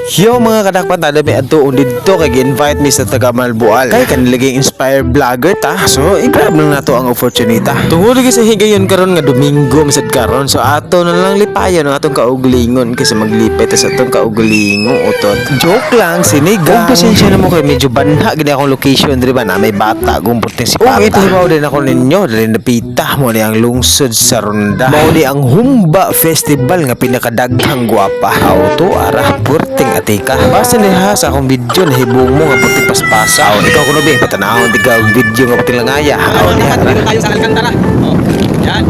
Yo mga kadakpan, nadami adto dito kay gi-invite mi sa taga Malboal kay kanilaging inspired vlogger ta. So i-grab lang nato ang opportunity. Tungod lagi sa higayon karon nga Domingo misad karon. So ato na lang lipayon ang atong kauglingon kasi maglipay ta sa atong kauglingon utot. Joke lang sinigang. Pasensya na mo kay medyo banha gid akong location diri ba na may bata gumputin si Pata. Ito hibaw din ako ninyo dali napita mo ni ang lungsod sa Ronda. Mao ni ang Humba Festival nga pinakadaghang guwapa. Auto ara purting atika. Basta ni ha sa akong video na hibong mo nga puti paspasa. Ikaw kuno be patanahon tiga video nga puti langaya. Ni ha. Dito tayo sa Alcantara. Oh. Yan.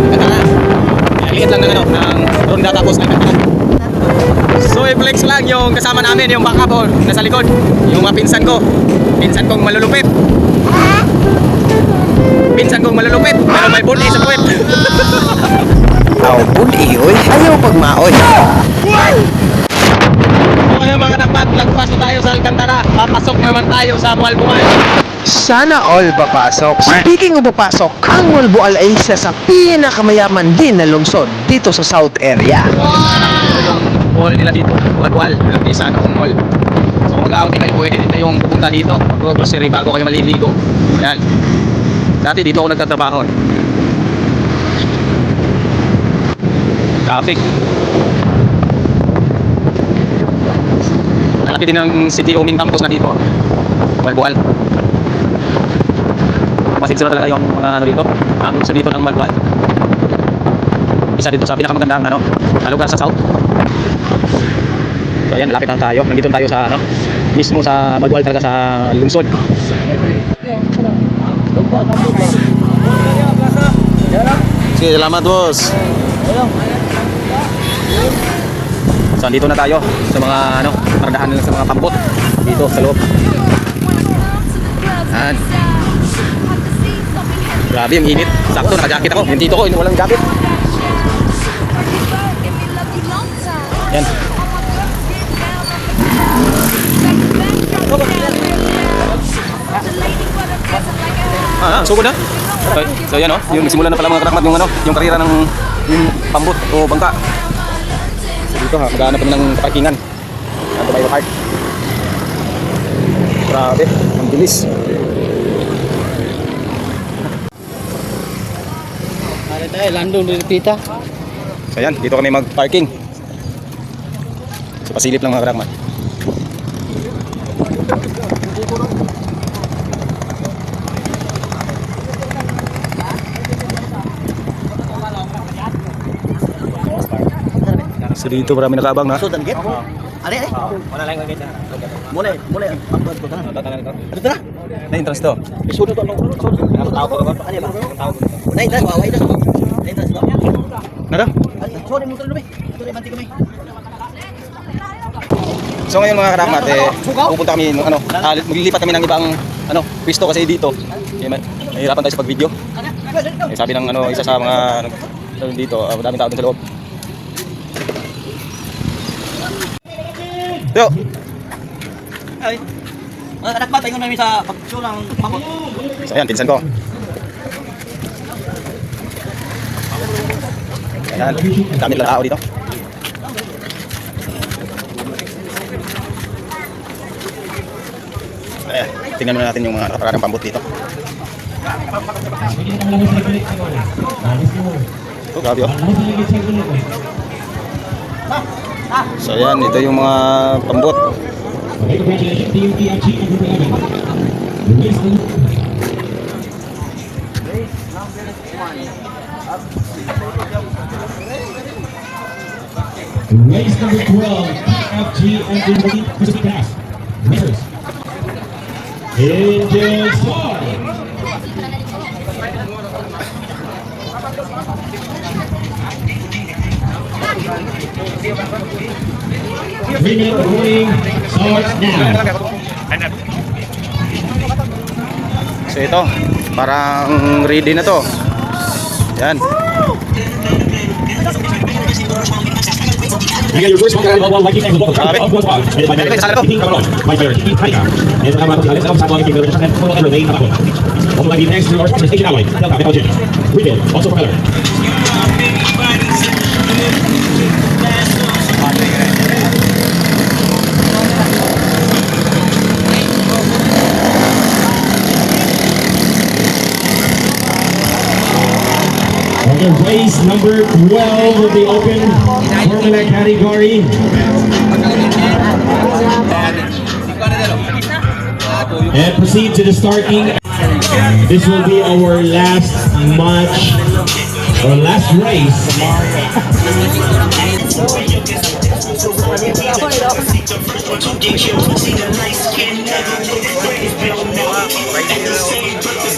Alcantara. Liit lang ng ng Ronda tapos Alcantara. So i-flex lang yung kasama namin, yung backup ko nasa likod. Yung mga pinsan ko. Pinsan kong malulupit. Pinsan kong malulupit. Pero may bunti sa puwet. Aw bunti oy. Ayaw pagmaoy. Okay mga dapat, lagpas na tayo sa Alcantara. Papasok naman tayo sa Malboal. Sana all papasok. Speaking of papasok, ang Malboal ay isa sa pinakamayaman din na lungsod dito sa South area. Yung mall nila dito, Malboal. Isa na mall. So mag-outing kayo, pwede dito yung pupunta dito. Mag-grocery bago kayo maliligo. Yan. Dati dito ako nagtatrabaho. Traffic. Malaki din ang City Oming campus na dito. Malboal. Masigsira talaga yung mga ano dito. Ang sa dito ng Malboal. Isa dito sa pinakamagandang lugar sa South. So ayan, lapit lang tayo. Nandito tayo sa mismo sa Malboal talaga sa lungsod. Sige, salamat boss. So dito na tayo sa mga paradahan nila sa mga pampot dito sa loob. Yan. Grabe ang init. Sakto naka-jacket ako. Yung tito ko walang jacket. Yan. Sugod na. Okay. So yan yung simula na pala mga karakmat yung karera ng yung pambot o bangka. So dito maghanap kami ng parkingan. Ano ba yung park? Grabe, ang bilis. Ada tayo landong dari pita. So yan, dito kami mag-parking. So pasilip lang mga karakmat. So dito marami nakaabang na. So dan gate. Ari. Wala lang gate. Mulai. Pagbuat ko tan. Ada tara. Na entrance to. Isudo to no. Ako tao ko ba? Ani ba? Tao. Nay das wa das. Nay das. Nara? Sorry mo tuloy be. Sorry banti kami. So ngayon mga karakmat pupunta kami maglilipat kami ng ibang pwesto kasi dito. Mahirapan tayo sa pag-video. Sabi ng isa sa mga dito, madaming tao dun sa loob. Yo. Ay. Mga kadakpat tayo namin sa pag-show ng pamot. So ayan, pinsan ko. Ayan, dami lang tao dito. Ayan, tingnan muna natin yung mga nakaparadang pambot dito. Oh, grabe oh. So ayan, ito yung mga pambot. Race number 12, PFG Engine Pacific Gas. Winners. Engine Star. 3-minute warning starts now. So ito, parang ready na to. Yan. You get your first one, like you can look at the squad. And by player, Team Tiger. And I'm going to stop walking the and follow every lane. Also, like the next to our station alloy. Delta Capital Gym. Rebuild, also propeller. race number 12 of the open Formula category. And proceed to the starting. This will be our last match or last race.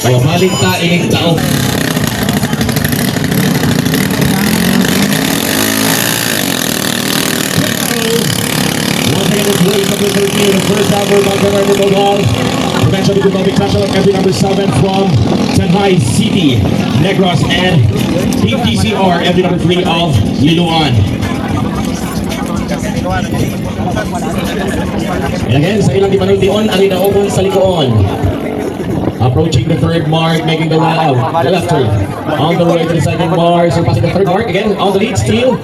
Oh, balik ta ining tao. Once again, it's race number 13, the first hour of Montgomery Bulldog. Eventually, the public class of entry number 7 from Tanjay City, Negros, and Team TCR, entry number 3 of Liloan. And again, sa ilang di manuntiun, ali na open sa likoon. Approaching the third mark, making the left turn. On the way to the second mark, surpassing the third mark. Again, on the lead, still.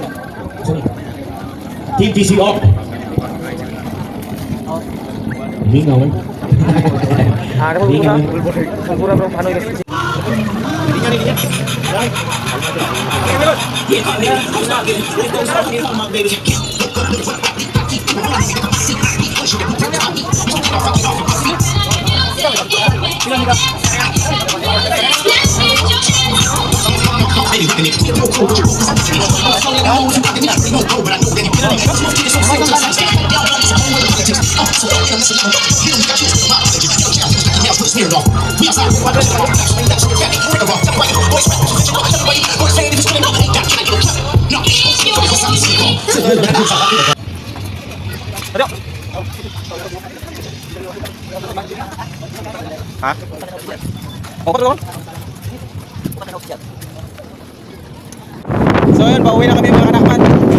Team TCR. Lingaw eh. Lingaw eh. Ha? O, patulong. So yun, pauwi na kami mga kanakman.